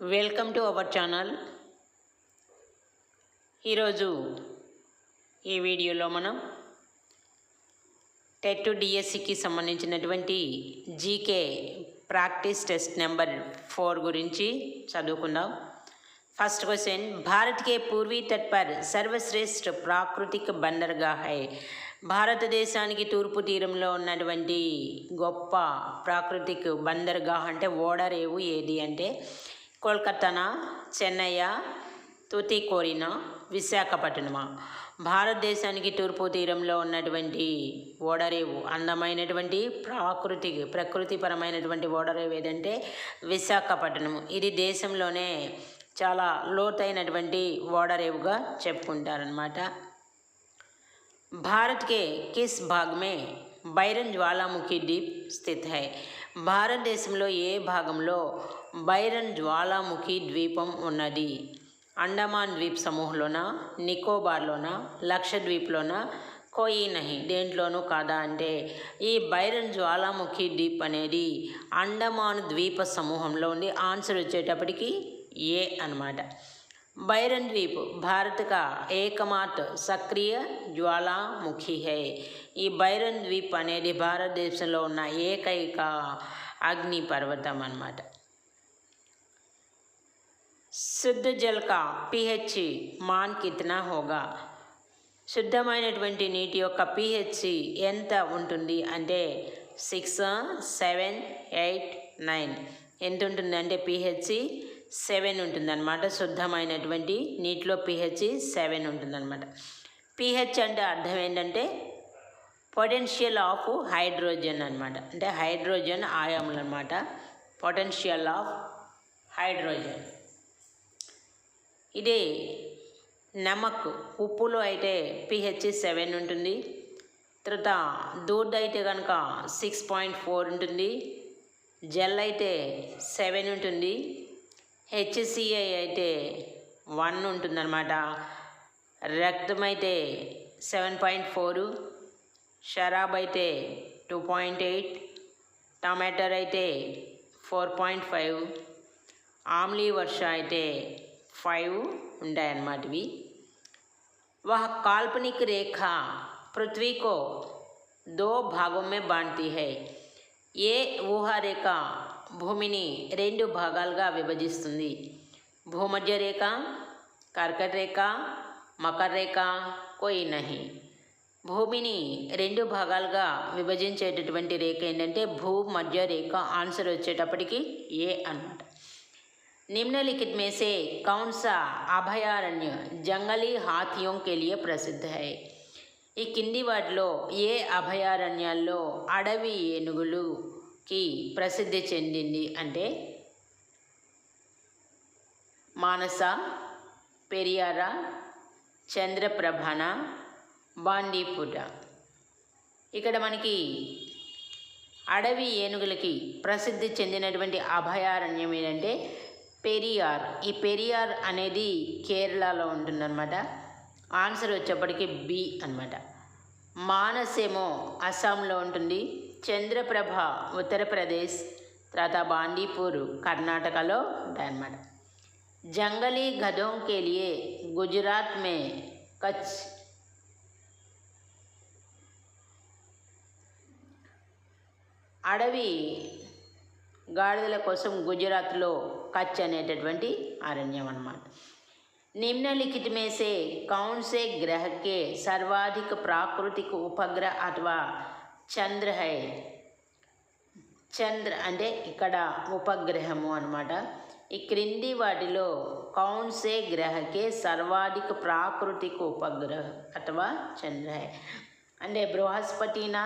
Welcome to our channel. ఈరోజు ఈ వీడియోలో మనం టెట్ డిఎస్సికి సంబంధించినటువంటి జీకే ప్రాక్టీస్ టెస్ట్ నెంబర్ 4 గురించి చదువుకుందాం. फर्स्ट क्वेश्चन, भारत के पूर्वी तट पर सर्वश्रेष्ठ प्राकृतिक बंदरगाह है. భారతదేశానికి తూర్పు తీరంలో ఉన్నటువంటి గొప్ప ప్రాకృతిక బందర్గాహ్ అంటే ఓడరేవు ఏది అంటే కోల్కతానా, చెన్నయ్య, తూతికోరినా, విశాఖపట్నమా? భారతదేశానికి తూర్పు తీరంలో ఉన్నటువంటి ఓడరేవు అందమైనటువంటి ప్రకృతిపరమైనటువంటి ఓడరేవు ఏదంటే విశాఖపట్నము. ఇది దేశంలోనే చాలా లోతైనటువంటి ఓడరేవుగా చెప్పుకుంటారనమాట. భారత్ के किस भाग में బైరన్ జ్వాలాముఖి ద్వీప్ స్థిత్ హై? భారతదేశంలో ఏ భాగంలో బైరన్ జ్వాలాముఖి ద్వీపం ఉన్నది? అండమాన్ ద్వీప్ సమూహంలోనా, నికోబార్లోనా, లక్షద్వీప్లోనా, కోయి నహి దేంట్లోనూ కాదా అంటే ఈ బైరన్ జ్వాలాముఖి ద్వీప్ అనేది అండమాన్ ద్వీప సమూహంలో ఉంది. ఆన్సర్ వచ్చేటప్పటికి ఏ అన్నమాట. బైరన్ ద్వీప్ భారత్ का एकमात्र सक्रिय ज्वालामुखी है. ఈ బైరన్ ద్వీప్ అనేది భారతదేశంలో ఉన్న ఏకైక అగ్ని పర్వతం అన్నమాట. శుద్ధ జల్ కా pH मान कितना होगा? శుద్ధమైనటువంటి నీటి యొక్క pH ఎంత ఉంటుంది అంటే 6, 7, 8, 9 ఎంత ఉంటుంది అంటే pH 7 ఉంటుందన్నమాట. శుద్ధమైనటువంటి నీటిలో pH 7 ఉంటుందన్నమాట. pH అంటే అర్థం ఏంటంటే పొటెన్షియల్ ఆఫ్ హైడ్రోజన్ అనమాట. అంటే హైడ్రోజన్ ఆయాములు అనమాట. Potential of hydrogen. ఇదే నమక్ ఉప్పులో అయితే pH 7 ఉంటుంది. తర్వాత దూద్ అయితే కనుక 6.4 ఉంటుంది. జెల్ అయితే 7 ఉంటుంది. HCl అయితే 1 ఉంటుందన్నమాట. రక్తం అయితే 7.4, షరాబ్ అయితే 2.8, టమాటర్ అయితే 4.5, ఆమ్లీ వర్ష అయితే 5 ఉంటాయన్నమాట. ఇవి वह काल्पनिक रेखा पृथ्वी को 2 भागों में बांटती है. ఏ ఊహారేఖ భూమిని 2 భాగాలుగా విభజిస్తుంది? భూమధ్య రేఖ, కర్కట రేఖ, మకర రేఖ, కోయి నహి. భూమిని 2 భాగాలుగా విభజించేటటువంటి రేఖ ఏంటంటే భూమధ్య రేఖ. ఆన్సర్ వచ్చేటప్పటికి ఏ అన్నమాట. निम्नलिखित में से कौन सा अभयारण्य जंगली हाथियों के लिए प्रसिद्ध है? ఈ కింది వాటిలో ఏ అభయారణ్యాల్లో అడవి ఏనుగులుకి ప్రసిద్ధి చెందింది అంటే మానస, పెరియార, చంద్రప్రభన, బాందీపుర. ఇక్కడ మనకి అడవి ఏనుగులకి ప్రసిద్ధి చెందినటువంటి అభయారణ్యం ఏంటంటే పెరియార్. ఈ పెరియార్ అనేది కేరళలో ఉంటుందన్నమాట. ఆన్సర్ వచ్చేప్పటికి బి అన్నమాట. మానసేమో అస్సాంలో ఉంటుంది. చంద్రప్రభ ఉత్తరప్రదేశ్, తర్వాత బాందీపూర్ కర్ణాటకలో ఉంటాయన్నమాట. జంగలీ గధోं के लिए गुजरात में कच्छ అడవి గాడిదల కోసం గుజరాత్లో కచ్ అనేటటువంటి అరణ్యం అన్నమాట. निम्नलिखित में से कौन से ग्रह के सर्वाधिक प्राकृतिक उपग्रह अथवा चंद्र है? చంద్ర అంటే ఇక్కడ ఉపగ్రహము అన్నమాట. ఈ క్రింది వాటిలో కౌన్ సే గ్రహకే సర్వాధిక ప్రాకృతిక ఉపగ్రహ అథవా చంద్ర హై అంటే బృహస్పతినా,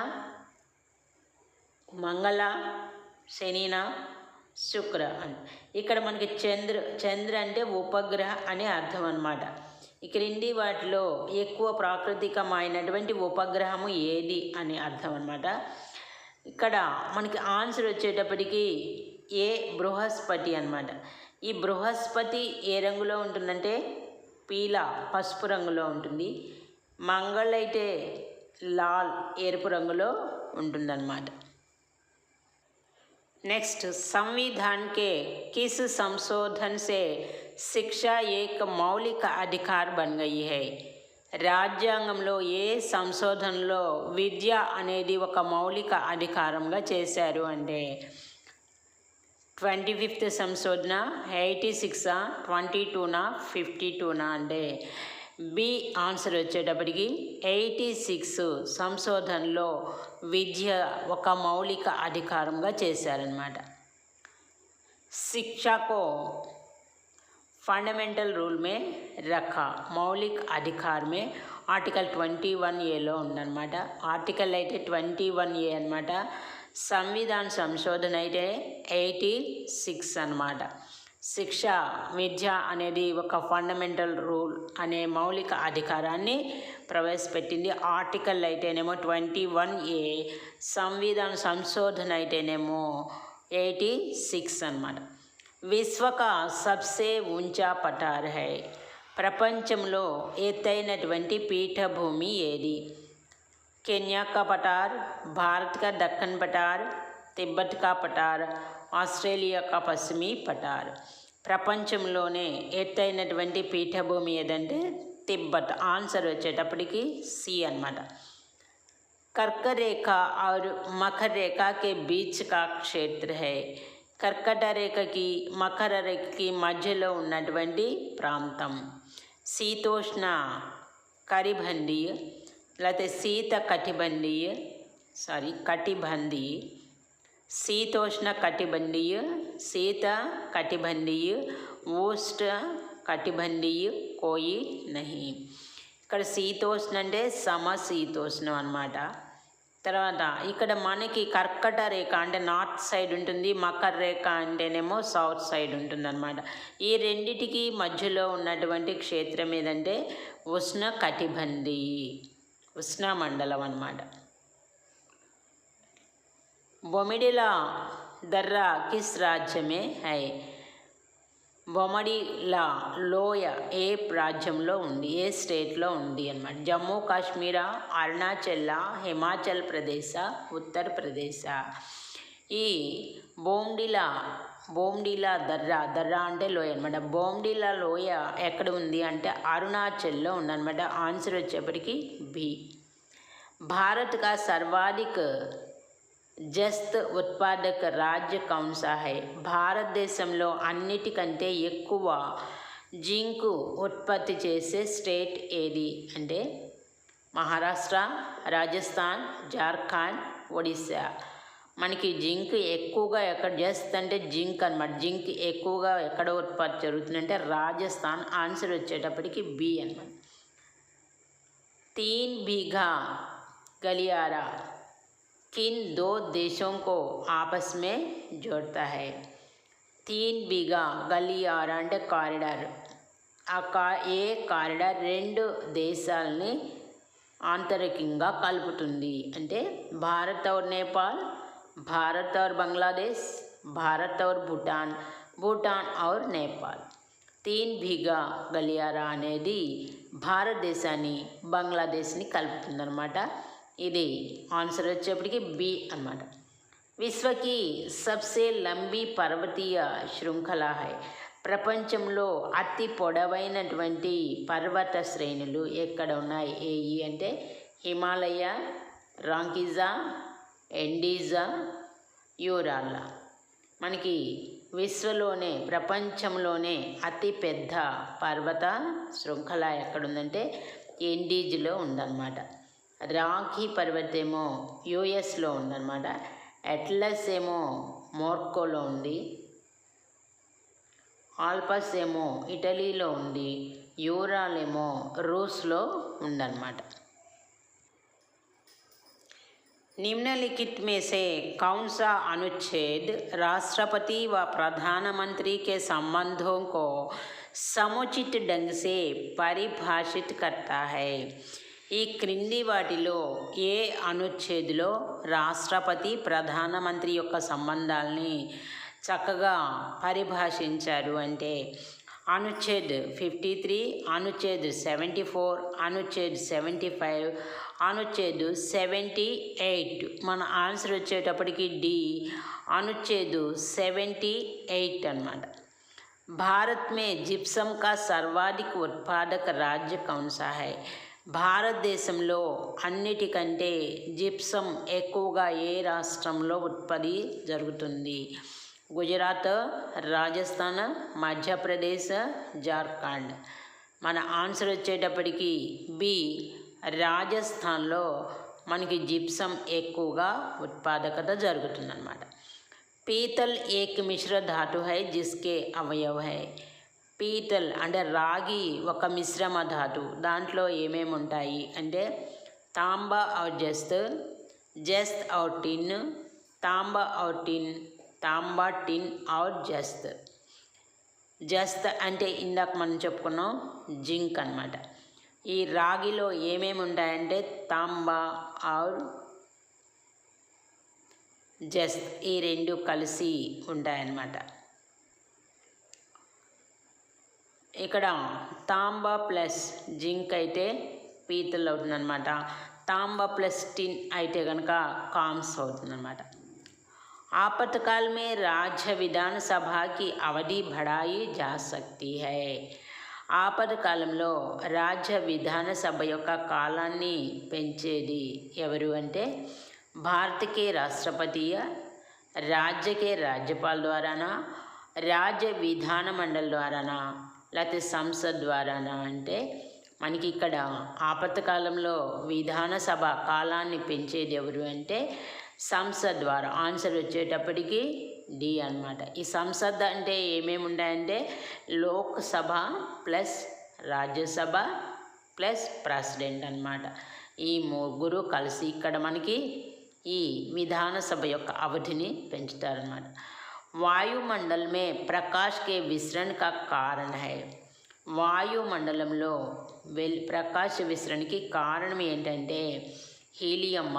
మంగళ, శనినా, శుక్ర అని. ఇక్కడ మనకి చంద్ర అంటే ఉపగ్రహ అని అర్థం అన్నమాట. ఈ క్రింది వాటిలో ఎక్కువ ప్రాకృతికమైనటువంటి ఉపగ్రహము ఏది అని అర్థం అన్నమాట. ఇక్కడ మనకి ఆన్సర్ వచ్చేటప్పటికి ఏ బృహస్పతి అన్నమాట. ఈ బృహస్పతి ఏ రంగులో ఉంటుందంటే పీలా పసుపు రంగులో ఉంటుంది. మంగళ అయితే లాల్ ఎరుపు రంగులో ఉంటుందన్నమాట. नेक्स्ट, संविधान के किस संशोधन से शिक्षा एक मौलिक अधिकार बन गई है? రాజ్యాంగంలో ఏ సంశోధనలో విద్య అనేది ఒక మౌలిక అధికారంగా చేశారు అంటే 25th సంశోధన, 86, 22, 52 అంటే బి ఆన్సర్ వచ్చేటప్పటికి 86 సంశోధనలో విద్య ఒక మౌలిక అధికారంగా చేశారనమాట. శిక్షకు फंडामेंटल रूल में रखा, मौलिक अधिकार में आर्टिकल 21A ఉందన్నమాట. ఆర్టికల్ అయితే 21A అనమాట. సంవిధాన సంశోధన అయితే 86 అనమాట. శిక్ష విద్య అనేది ఒక ఫండమెంటల్ రూల్ అనే మౌలిక అధికారాన్ని ప్రవేశపెట్టింది. ఆర్టికల్ అయితేనేమో 21A, సంవిధాన సంశోధన అయితేనేమో 86 అనమాట. విశ్వ కా సబ్సే ఊంచా పఠార్ హై, ప్రపంచంలో ఎత్తైనటువంటి పీఠభూమి ఏది? కెన్యా కా పఠార్, భారత్ కా దక్కన్ పఠార్, తిబ్బత్ కా పఠార్, ఆస్ట్రేలియా కా పశ్చిమీ పఠార్. ప్రపంచంలోనే ఎత్తైనటువంటి పీఠభూమి ఏదంటే తిబ్బత్. ఆన్సర్ వచ్చేటప్పటికి సి అనమాట. कर्क और मकर रेखा के बीच का क्षेत्र है, కర్కట రేఖకి మకర రేఖకి మధ్యలో ఉన్నటువంటి ప్రాంతం. శీతోష్ణ కటిబంధీయ లేకపోతే కటిబంధీయ, శీతోష్ణ కటిబంధీయ, శీత కటిబంధీయ, ఉష్ణ కటిబంధీయ కోయి నహి. ఇక్కడ శీతోష్ణ అంటే సమశీతోష్ణం అన్నమాట. తర్వాత ఇక్కడ మనకి కర్కట రేఖ అంటే నార్త్ సైడ్ ఉంటుంది, మకర రేఖ అంటేనేమో సౌత్ సైడ్ ఉంటుంది అనమాట. ఈ రెండిటికి మధ్యలో ఉన్నటువంటి క్షేత్రం ఏదంటే ఉష్ణ కటిబంధి, ఉష్ణ మండలం అన్నమాట. బొమిడిలా దర్రా కిస్ రాజ్యమే హై, బొమడిలా లోయ ఏ రాజ్యంలో ఉంది, ఏ స్టేట్లో ఉంది అన్నమాట. జమ్మూ కాశ్మీరా, అరుణాచల్, హిమాచల్ ప్రదేశ్, ఉత్తరప్రదేశ్. ఈ బొమ్డిలా దర్రా అంటే లోయ అనమాట. బొమ్డిలా లోయ ఎక్కడ ఉంది అంటే అరుణాచల్లో ఉందన్నమాట. ఆన్సర్ వచ్చేప్పటికి బి. భారత్ కా సర్వాధిక జస్త్ ఉత్పాదక రాజ్య కౌన్ సా హై, భారతదేశంలో అన్నిటికంటే ఎక్కువ జింకు ఉత్పత్తి చేసే స్టేట్ ఏది అంటే మహారాష్ట్ర, రాజస్థాన్, జార్ఖండ్, ఒడిశా. మనకి జింక్ ఎక్కువగా ఎక్కడ జస్ట్ అంటే జింక్ అనమాట. జింక్ ఎక్కువగా ఎక్కడ ఉత్పత్తి జరుగుతుందంటే రాజస్థాన్. ఆన్సర్ వచ్చేటప్పటికి బి అనమాట. 3 बीघा गलियारा किन 2 देशों को आपस में जोड़ता है? 3 बीघा गलियारा అంటే కారిడార్. ఏ కారిడార్ 2 దేశాలని ఆంతరికంగా కలుపుతుంది అంటే భారత్ और नेपाल, भारत और बांग्लादेश, भारत और भूटान, भूटान और नेपाल. 3 बीघा గలియారా అనేది భారతదేశాన్ని బంగ్లాదేశ్ని కలుపుతుందన్నమాట. ఇది ఆన్సర్ వచ్చేప్పటికి బి అన్నమాట. విశ్వకి సబ్సే లంబీ పర్వతీయ శృంఖల హై, ప్రపంచంలో అతి పొడవైనటువంటి పర్వత శ్రేణులు ఎక్కడ ఉన్నాయి? ఏయి అంటే హిమాలయ, రాంకిజా, ఎండీజా, యూరాలా. మనకి విశ్వలోనే ప్రపంచంలోనే అతిపెద్ద పర్వత శృంఖల ఎక్కడుందంటే ఎండీజ్లో ఉందన్నమాట. రాఖీ పర్వతం ఏమో యుఎస్లో ఉందన్నమాట. అట్లస్ ఏమో మోర్కోలో ఉంది, ఆల్పస్ ఏమో ఇటలీలో ఉంది, యూరాల్ ఏమో రూస్లో ఉందన్నమాట. निम्नलिखित में से कौन सा अनुच्छेद राष्ट्रपति व प्रधानमंत्री के संबंधों को समुचित ढंग से परिभाषित करता है? ఈ క్రింది వాటిలో ఏ అనుచ్ఛేదులో రాష్ట్రపతి ప్రధానమంత్రి యొక్క సంబంధాలని చక్కగా పరిభాషించారు అంటే अनुच्छेद 53, अनुच्छेद 74, अनुच्छेद 75, अनुच्छेद 78. మన ఆన్సర్ వచ్చేటప్పటికి డి अनुच्छेद 78 అన్నమాట. भारत में जिप्सम का सर्वाधिक उत्पादक राज्य कौन सा है? భారతదేశంలో అన్నిటికంటే జిప్సం ఎక్కువగా ఏ రాష్ట్రంలో ఉత్పత్తి జరుగుతుంది? గుజరాత్, రాజస్థాన్, మధ్యప్రదేశ్, జార్ఖండ్. మన ఆన్సర్ వచ్చేటప్పటికి బి రాజస్థాన్లో మనకి జిప్సం ఎక్కువగా ఉత్పాదకత జరుగుతుందన్నమాట. పీతల్ ఏక్ మిశ్ర ధాతు హై జిస్కే అవయవ్ హై. పీతల్ అంటే రాగి ఒక మిశ్రమ ధాతు. దాంట్లో ఏమేమి ఉంటాయి అంటే తాంబా ఔర్ జస్త్, జస్త్ ఔర్ టిన్, తాంబా ఔర్ టిన్, తాంబా టిన్ ఔర్ జస్త్. జస్త్ అంటే ఇందాక మనం చెప్పుకున్నాం జింక్ అన్నమాట. ఈ రాగిలో ఏమేమి ఉంటాయంటే తాంబా ఔర్ జస్త్ ఈ రెండు కలిసి ఉంటాయన్నమాట. ఇక్కడ తాంబా ప్లస్ జింక్ అయితే పీతల్ అవుతుందన్నమాట. తాంబా ప్లస్ టిన్ అయితే కనుక కామ్స్ అవుతుందన్నమాట. आपातकाल में राज्य विधानसभा की अवधि बढ़ाई जा सकती है. ఆపదకాలంలో రాజ్య విధానసభ యొక్క కాలాన్ని పెంచేది ఎవరు అంటే भारत के राष्ट्रपति, राज्य के राज्यपाल द्वाराना, राज्य विधान मंडल द्वाराना, లేకపోతే సంసద్ ద్వారానా అంటే మనకి ఇక్కడ ఆపత్కాలంలో విధానసభ కాలాన్ని పెంచేది ఎవరు అంటే సంసద్ ద్వారా. ఆన్సర్ వచ్చేటప్పటికి డి అన్నమాట. ఈ సంసద్ అంటే ఏమేమి ఉంటాయంటే Lok Sabha plus Rajya Sabha plus president అన్నమాట. ఈ ముగ్గురు కలిసి ఇక్కడ మనకి ఈ విధానసభ యొక్క అవధిని పెంచుతారన్నమాట. వాయుమండల్ మే ప్రకాష్ కే విసరణ కా కారణ హై. వాయుమండలంలో ప్రకాశ విసరణకి కారణం ఏంటంటే హీలియమ్మ,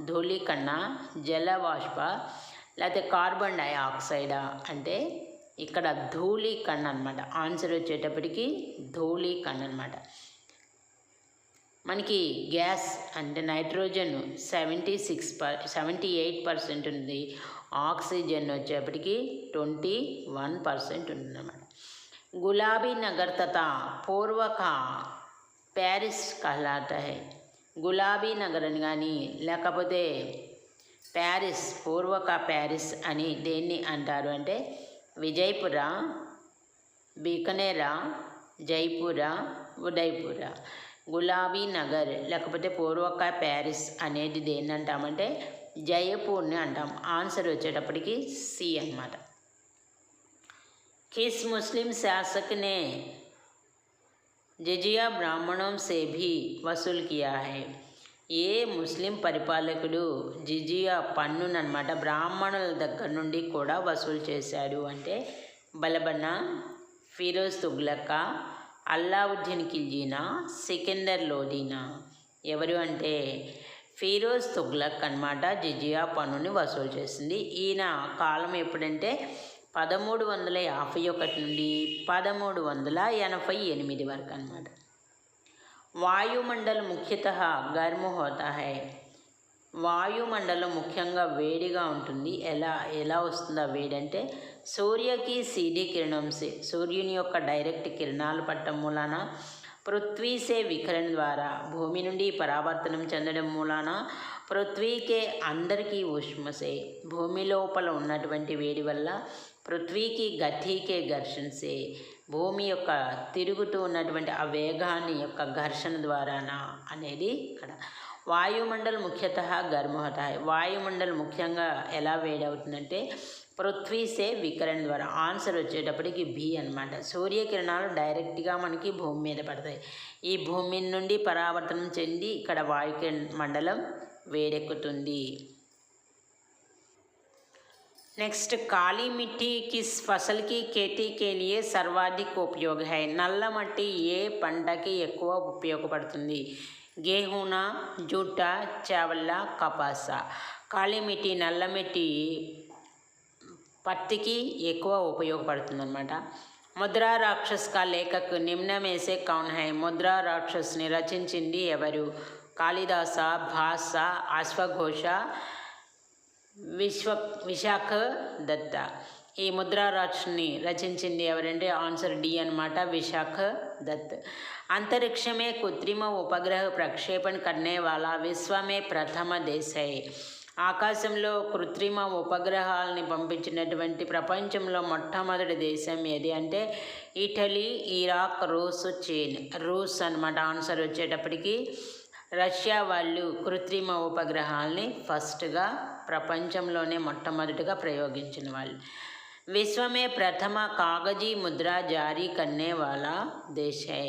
ధూళికణ, జలవాష్ప లేకపోతే కార్బన్ డైఆక్సైడా అంటే ఇక్కడ ధూళికణ అన్నమాట. ఆన్సర్ వచ్చేటప్పటికి ధూళికణ అన్నమాట. మనకి గ్యాస్ అంటే నైట్రోజన్ 78% ఉంది. ఆక్సిజన్ వచ్చేప్పటికి 21% ఉంటుందన్నమాట. గులాబీ నగర్ తథా పూర్వ కా ప్యారిస్ कहलाता है. గులాబీ నగర్ అని కానీ లేకపోతే ప్యారిస్, పూర్వక ప్యారిస్ అని దేన్ని అంటారు అంటే విజయపుర, బీకనేర, జైపుర, ఉదయపుర. గులాబీ నగర్ లేకపోతే పూర్వక ప్యారిస్ అనేది దేన్ని అంటామంటే జయపూర్ని అంటాం. ఆన్సర్ వచ్చేటప్పటికి సి అన్నమాట. किस मुस्लिम शासक ने जजिया ब्राह्मणों से भी वसूल किया है? ఏ ముస్లిం పరిపాలకుడు జిజియా పన్నునమాట బ్రాహ్మణుల దగ్గర నుండి కూడా వసూలు చేశాడు అంటే బలబన్నా, ఫిరోజ్ తుగ్లకా, అల్లావుద్దీన్ ఖిల్జీనా, సికిందర్ లోదీనా. ఎవరు అంటే ఫిరోజ్ తుగ్లక్ అన్నమాట జిజియా పన్నుని వసూలు చేసింది. ఈయన కాలం ఎప్పుడంటే 1351 నుండి 1388 వరకు అన్నమాట. వాయుమండలం ముఖ్యతః గర్మ హోతా హై. వాయుమండలం ముఖ్యంగా వేడిగా ఉంటుంది. ఎలా వస్తుందా వేడి అంటే సూర్యకి సీధీ కిరణం సే, సూర్యుని యొక్క డైరెక్ట్ కిరణాలు పట్టడం మూలాన, పృథ్వీసే వికరణ ద్వారా భూమి నుండి పరావర్తనం చెందడం మూలాన, పృథ్వీకే అందరికీ ఉష్మసే భూమి లోపల ఉన్నటువంటి వేడి వల్ల, పృథ్వీకి గతికే ఘర్షణసే భూమి యొక్క తిరుగుతూ ఉన్నటువంటి ఆ వేగాన్ని యొక్క ఘర్షణ ద్వారానా అనేది ఇక్కడ. వాయుమండల్ ముఖ్యతః గర్మ హోతా హై. వాయుమండల్ ముఖ్యంగా ఎలా వేడవుతుందంటే పృథ్వీసే వికరణ ద్వారా. ఆన్సర్ వచ్చేటప్పటికి బి అన్నమాట. సూర్యకిరణాలు డైరెక్ట్గా మనకి భూమి మీద పడతాయి. ఈ భూమి నుండి పరావర్తనం చెంది ఇక్కడ వాయుమండలం వేడెక్కుతుంది. नेक्स्ट, काली मिट्टी किस फसल की खेती के लिए सर्वाधिक उपयोग है? నల్ల మట్టి ఏ పంటకి ఎక్కువ ఉపయోగపడుతుంది? గేహూనా, జూట, చావల్ల, కపాస. కాళీ మిట్టి నల్ల మిట్టి పత్తికి ఎక్కువ ఉపయోగపడుతుంది అన్నమాట. ముద్రా రాక్షస్ కా లేఖక్ నిమ్న में से कौन है? ముద్రా రాక్షస్ని రచించింది ఎవరు? కాళిదాస, భాస, అశ్వఘోష, విశాఖ దత్త. ఈ ముద్రా రాక్షస్ని రచించింది ఎవరంటే ఆన్సర్ డి అనమాట, విశాఖ దత్. अंतरिक्ष में कृत्रिम उपग्रह प्रक्षेपण करने वाला विश्व में प्रथम देश है. ఆకాశంలో కృత్రిమ ఉపగ్రహాలని పంపించినటువంటి ప్రపంచంలో మొట్టమొదటి దేశం ఏది అంటే ఇటలీ, ఇరాక్, రూస్, చైన్. రూస్ అనమాట ఆన్సర్ వచ్చేటప్పటికి. రష్యా వాళ్ళు కృత్రిమ ఉపగ్రహాలని ఫస్ట్గా ప్రపంచంలోనే మొట్టమొదటిగా ప్రయోగించిన వాళ్ళు. विश्व में प्रथम कागजी मुद्रा जारी करने वाला देश है.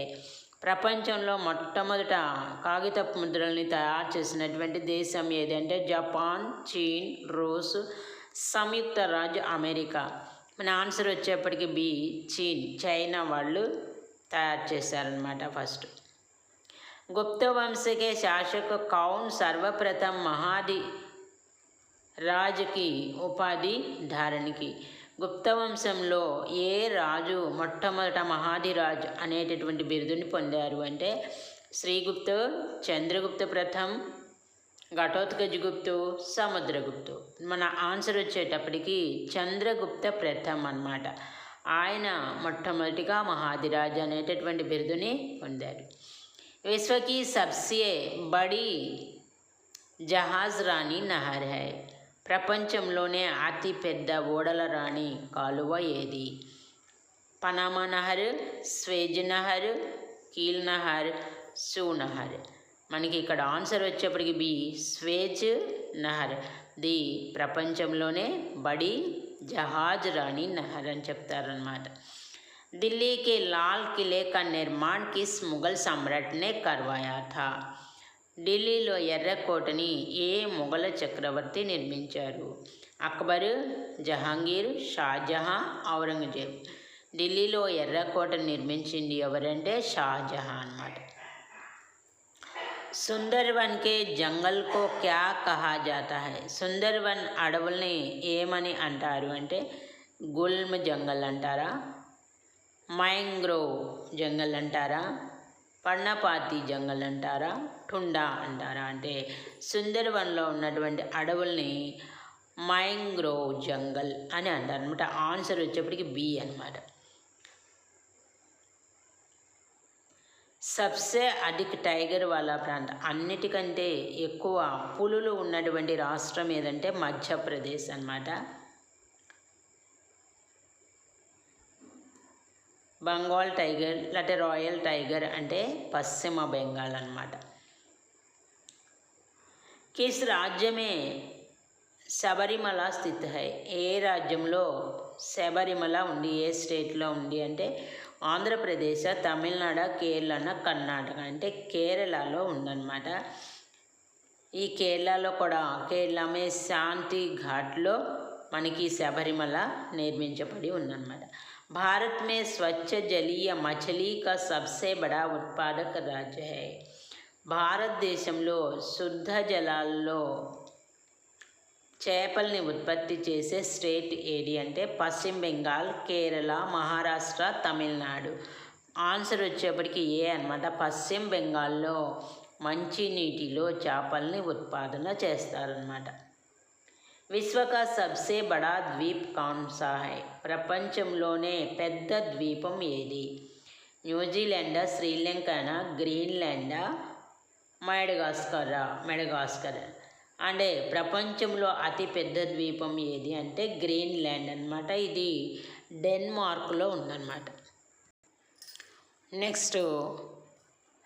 ప్రపంచంలో మొట్టమొదట కాగితపు ముద్రల్ని తయారు చేసినటువంటి దేశం ఏదంటే జపాన్, చీన్, రూస్, సంయుక్త రాజ్య అమెరికా. మన ఆన్సర్ వచ్చేప్పటికి బి, చీన్, చైనా వాళ్ళు తయారు చేశారనమాట ఫస్ట్. गुप्त वंश के शासक कौन सर्वप्रथम महादि राज की उपाधि धारण की? గుప్త వంశంలో ఏ రాజు మొట్టమొదట మహాధిరాజ్ అనేటటువంటి బిరుదుని పొందారు అంటే శ్రీగుప్తు, చంద్రగుప్త ప్రథమ్, ఘటోత్కచగుప్తు, సముద్రగుప్తు. మన ఆన్సర్ వచ్చేటప్పటికి చంద్రగుప్త ప్రథమ్ అన్నమాట. ఆయన మొట్టమొదటిగా మహాధిరాజ్ అనేటటువంటి బిరుదుని పొందారు. విశ్వకి సబ్సే బడి జహాజ్ రాణి నహర్ హై. ప్రపంచంలోనే అతి పెద్ద ఓడల రాణి కాలువ ఏది? పనామా నహర్, స్వేజ్ నహర్, కీల్ నహర్, సూ నహర్. మనకి ఇక్కడ ఆన్సర్ వచ్చేప్పటికి బి, స్వేజ్ నహర్. ది ప్రపంచంలోనే బడి జహాజ్ రాణి నహర్ అని చెప్తారనమాట. ఢిల్లీకి లాల్ కిలే కా నిర్మాణ్ కిస్ ముఘల్ సమ్రాట్ నే కర్వాయా థా. ఢిల్లీలో ఎర్రకోటని ఏ మొఘల చక్రవర్తి నిర్మించారు? అక్బర్, జహాంగీర్, షాజహాన్, ఔరంగజేబ్. ఢిల్లీలో ఎర్రకోటను నిర్మించింది ఎవరంటే షాజహాన్ అన్నమాట. సుందర్వన్కే జంగల్కో క్యా కహా జాతా హై? సుందర్వన్ అడవుల్ని ఏమని అంటారు అంటే గుల్మ్ జంగల్ అంటారా, మైంగ్రోవ్ జంగల్ అంటారా, పర్ణపాతి జంగల్ అంటారా, టుండా అంటారా? అంటే సుందర్వన్లో ఉన్నటువంటి అడవుల్ని మైంగ్రోవ్ జంగల్ అని అంటారు అనమాట. ఆన్సర్ వచ్చేప్పటికి బి అనమాట. సబ్సే అధిక టైగర్ వాళ్ళ ప్రాంతం, అన్నిటికంటే ఎక్కువ పులులు ఉన్నటువంటి రాష్ట్రం ఏదంటే మధ్యప్రదేశ్ అన్నమాట. बंगाल टाइगर लेटे रॉयल टाइगर అంటే పశ్చిమ బెంగాల్ అన్నమాట. किस राज्य में శబరిమల స్థిత్ హై? ఏ రాజ్యంలో శబరిమల ఉంది, ఏ స్టేట్లో ఉంది అంటే ఆంధ్రప్రదేశ్, తమిళనాడు, కేరళ, కర్ణాటక. అంటే కేరళలో ఉందన్నమాట. ఈ కేరళలో కూడా కేరళమే శాంతి ఘాట్లో మనకి శబరిమల నిర్మించబడి ఉందన్నమాట. भारत में स्वच्छ जलीय मछली का सबसे बड़ा उत्पादक राज्य है. భారతదేశంలో శుద్ధ జలాల్లో చేపల్ని ఉత్పత్తి చేసే స్టేట్ ఏది అంటే పశ్చిమ బెంగాల్, కేరళ, మహారాష్ట్ర, తమిళనాడు. ఆన్సర్ వచ్చేప్పటికి ఏ అనమాట. పశ్చిమ బెంగాల్లో మంచినీటిలో చేపల్ని ఉత్పాదన చేస్తారన్నమాట. విశ్వ కా సబ్సే బడా ద్వీప్ కౌన్ సా హై? ప్రపంచంలోనే పెద్ద ద్వీపం ఏది? న్యూజిలాండ్, శ్రీలంకనా, గ్రీన్లాండా, మెడగాస్కర్. అంటే ప్రపంచంలో అతి పెద్ద ద్వీపం ఏది అంటే గ్రీన్లాండ్ అన్నమాట. ఇది డెన్మార్క్లో ఉందన్నమాట. నెక్స్ట్,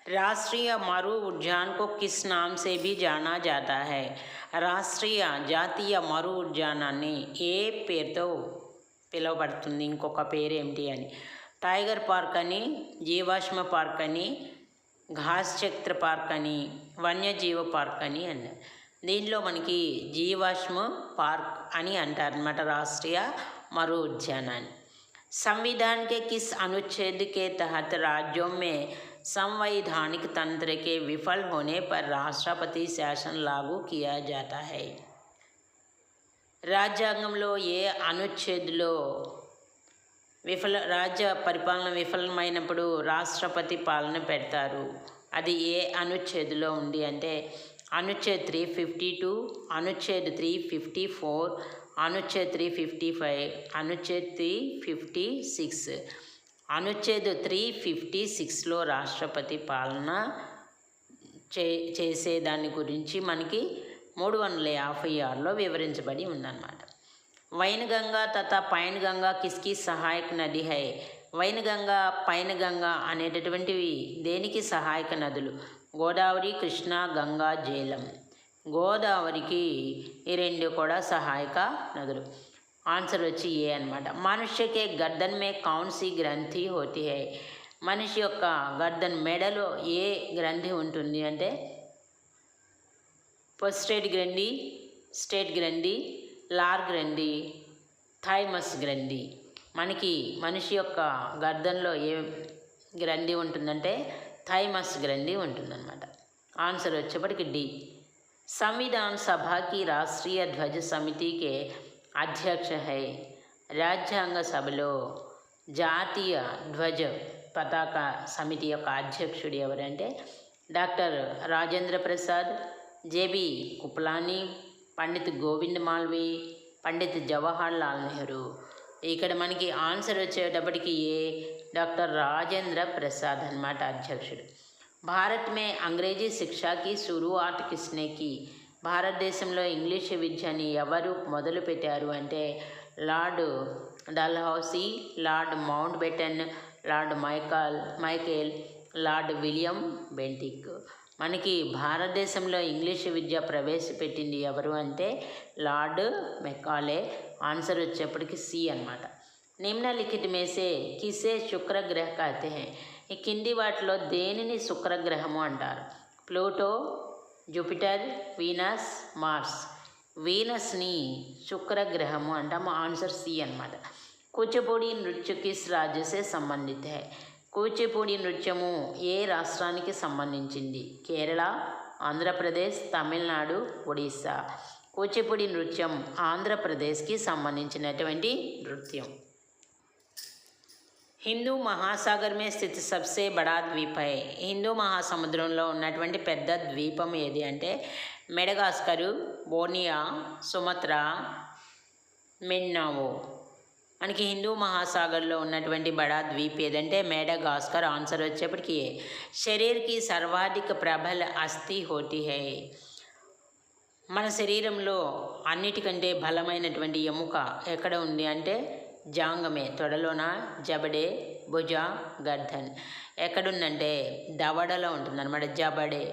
राष्ट्रीय मरु उद्यान को किस नाम से भी जाना जाता है? రాష్ట్రీయ జాతీయ మరు ఉద్యానాన్ని ఏ పేరుతో పిలువబడుతుంది? ఇంకొక పేరు ఏమిటి అని టైగర్ పార్క్ అని, జీవాశ్మ పార్క్ అని, ఘాస్ చక్ర పార్క్ అని, వన్యజీవ పార్క్ అని అన్నారు. దీనిలో మనకి జీవాశ్మ పార్క్ అని అంటారనమాట రాష్ట్రీయ मरु उद्यानाన్ని. संविधान के किस अनुच्छेद के तहत राज्यों में संवैधानिक तंत्र के विफल होने पर राष्ट्रपति शासन लागू किया जाता है? రాజ్యాంగంలో ఏ అనుచ్ఛేదులో రాజ్య పరిపాలన విఫలమైనప్పుడు రాష్ట్రపతి పాలన పెడతారు. అది ఏ అనుచ్ఛేదులో ఉంది అంటే అనుచ్ఛేద్ 352, అనుచ్ఛేద్ 354, అనుచ్ఛేద్ 355, అనుచ్ఛేద్ 356. అనుచ్ఛేద్ 356లో రాష్ట్రపతి పాలన చేసే దాని గురించి మనకి 356లో వివరించబడి ఉందన్నమాట. వైన్గంగా తథా పైన్గంగా కిస్కి సహాయక నది హై. వైన్గంగా పైన్గంగా అనేటటువంటివి దేనికి సహాయక నదులు? గోదావరి, కృష్ణ, గంగా, జేలం. గోదావరికి ఈ రెండు కూడా సహాయక నదులు. ఆన్సర్ వచ్చి ఏ అనమాట. మనుష్యకే గర్దన్ మే కౌన్ సి గ్రంథి హోతి హై. మనిషి యొక్క గర్దన్ మెడలో ఏ గ్రంథి ఉంటుంది అంటే పోస్టేట్ గ్రంథి, స్టేట్ గ్రంథి, లార్ గ్రంథి, థైమస్ గ్రంథి. మనకి మనిషి యొక్క గర్దన్లో ఏ గ్రంథి ఉంటుందంటే థైమస్ గ్రంథి ఉంటుందన్నమాట. ఆన్సర్ వచ్చేప్పటికి డి. संविधान सभा की राष्ट्रीय ध्वज समिति के अध्यक्ष है. రాజ్యాంగ సభలో జాతీయ ధ్వజ పతాక సమితి యొక్క అధ్యక్షుడు ఎవరంటే డాక్టర్ రాజేంద్ర ప్రసాద్, జేబీ కుప్లానీ, పండిత్ గోవింద్ మాల్వీ, పండిత్ జవహర్ లాల్ నెహ్రూ. ఇక్కడ మనకి ఆన్సర్ వచ్చేటప్పటికి ఏ డాక్టర్ రాజేంద్ర ప్రసాద్ అన్నమాట అధ్యక్షుడు. భారత్ మే అంగ్రేజీ శిక్షాకి శురువాట్ కిస్నే కి. భారతదేశంలో ఇంగ్లీష్ విద్యని ఎవరు మొదలుపెట్టారు అంటే Lord Dalhousie, Lord Mountbatten, Lord Michael, Lord William Bentinck. మనకి భారతదేశంలో ఇంగ్లీష్ విద్య ప్రవేశపెట్టింది ఎవరు అంటే లార్డ్ మెకాలే. ఆన్సర్ వచ్చేప్పటికి సి అన్నమాట. నిమ్నలిఖిత में से किसे शुक्र ग्रह कहते हैं. ఈ కింది వాటిలో దేనిని శుక్రగ్రహము అంటారు? Pluto, Jupiter, Venus, Mars. వీనస్ని శుక్రగ్రహము అంటాము. ఆన్సర్ సి అన్నమాట. కూచిపూడి నృత్య కిస్ రాజ్య సే సంబంధిత హై. కూచిపూడి నృత్యము ఏ రాష్ట్రానికి సంబంధించింది? కేరళ, ఆంధ్రప్రదేశ్, తమిళనాడు, ఒడిస్సా. కూచిపూడి నృత్యం ఆంధ్రప్రదేశ్కి సంబంధించినటువంటి నృత్యం. హిందూ మహాసాగర్ మే స్థిత సబ్సే బడా ద్వీప్ హై. హిందూ మహాసముద్రంలో ఉన్నటువంటి పెద్ద ద్వీపం ఏది అంటే మెడగాస్కరు, బోర్నియా, సుమత్రా, మిన్నావో. మనకి హిందూ మహాసాగర్లో ఉన్నటువంటి బడా ద్వీప్ ఏదంటే మెడగాస్కర్. ఆన్సర్ వచ్చేప్పటికి ఏ. శరీర్కి సర్వాధిక ప్రబల అస్థి హోతి హై. మన శరీరంలో అన్నిటికంటే బలమైనటువంటి ఎముక ఎక్కడ ఉంది అంటే జాంగమే, తొడలోన, జబడే, భుజ, గర్ధన్. ఎక్కడుందంటే దవడలో ఉంటుందన్నమాట, జబడే.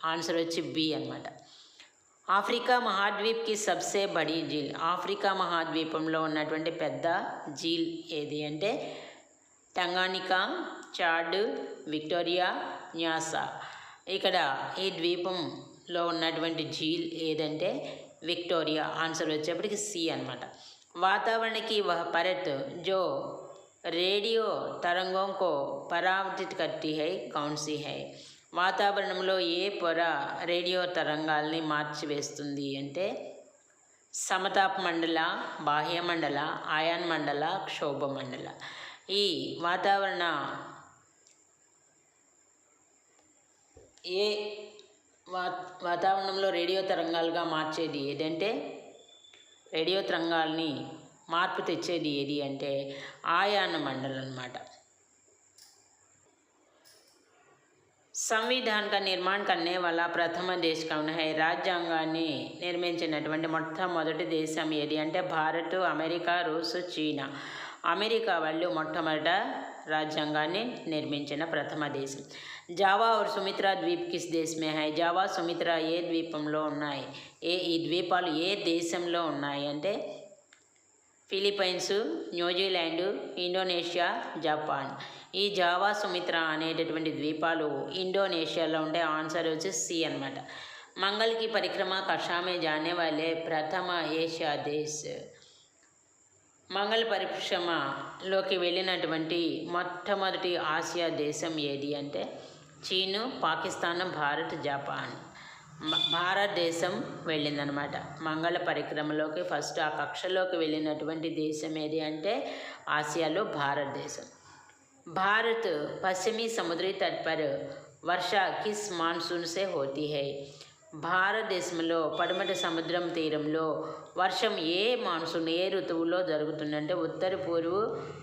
ఆన్సర్ వచ్చి బి అన్నమాట. ఆఫ్రికా మహాద్వీప్కి సబ్సే బడీ జీల్. ఆఫ్రికా మహాద్వీపంలో ఉన్నటువంటి పెద్ద జీల్ ఏది అంటే టంగానికా, చాడ్, విక్టోరియా, న్యాసా. ఇక్కడ ఈ ద్వీపంలో ఉన్నటువంటి జీల్ ఏదంటే విక్టోరియా. ఆన్సర్ వచ్చేప్పటికి సి అన్నమాట. वातावरण की वह परत जो रेडियो तरंगों को परावर्तित करती है कौन सी है. వాతావరణంలో ఏ పొర రేడియో తరంగాల్ని మార్చివేస్తుంది అంటే సమతాప మండల, బాహ్య మండల, ఆయాన్ మండల, క్షోభ మండల. ఈ వాతావరణంలో రేడియో తరంగాలుగా మార్చేది ఏదంటే రేడియో తరంగాల్ని మార్పు తెచ్చేది ఏది అంటే ఆయాన మండలం అన్నమాట. సంవిధాన్ కా నిర్మాణ్ కర్నే వాలా ప్రథమ దేశ్ కౌన్ హై. రాజ్యాంగాన్ని నిర్మించినటువంటి మొట్టమొదటి దేశం ఏది అంటే భారత్, అమెరికా, రూస్, చీనా. అమెరికా వాళ్ళు మొట్టమొదట రాజ్యాంగాన్ని నిర్మించిన ప్రథమ దేశం. జావా और సుమిత్రా ద్వీప్ కిస్ దేశ్ మే హై. జావా, సుమిత్రా ఏ ద్వీపంలో ఉన్నాయి? ఈ ద్వీపాలు ఏ దేశంలో ఉన్నాయి అంటే ఫిలిప్పైన్స్, న్యూజిలాండ్, ఇండోనేషియా, జపాన్. ఈ జావా, సుమిత్రా అనేటటువంటి ద్వీపాలు ఇండోనేషియాలో ఉండే. ఆన్సర్ వచ్చి సి అన్నమాట. మంగళ్ కి పరిక్రమ కక్షా మే జానే వాలే ప్రథమ ఏషియా దేశ్. మంగళ పరిక్రమలోకి వెళ్ళినటువంటి మొట్టమొదటి ఆసియా దేశం ఏది అంటే చీను, పాకిస్తాన్, భారత్, జపాన్. భారతదేశం వెళ్ళిందనమాట. మంగళ పరిక్రమలోకి ఫస్ట్ ఆ కక్షలోకి వెళ్ళినటువంటి దేశం ఏది అంటే ఆసియాలో భారతదేశం. भारत पश्चिमी समुद्री तट पर वर्षा किस मानसून से होती है? భారతదేశంలో పడమటి సముద్రం తీరంలో వర్షం ఏ మాన్సూన్ ఏ ఋతువులో జరుగుతుందంటే ఉత్తర పూర్వు,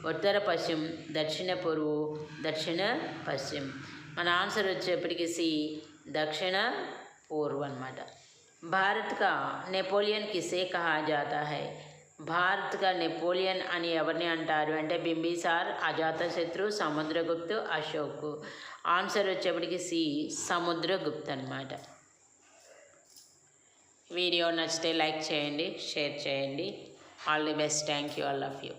ఉత్తర పశ్చిమ, దక్షిణ పూర్వు, దక్షిణ పశ్చిమ. మన ఆన్సర్ వచ్చేప్పటికి సి దక్షిణ పూర్వ అన్నమాట. భారత్ కా నెపోలియన్ కిసే కహా జాతా హై? భారత్ కా నెపోలియన్ అని ఎవరిని అంటారు అంటే బింబిసార్, అజాతశత్రు, సముద్రగుప్తు, అశోక్. ఆన్సర్ వచ్చేప్పటికి సి సముద్రగుప్తు అన్నమాట. వీడియో నచ్చితే లైక్ చేయండి, షేర్ చేయండి. All the best. Thank you all of you.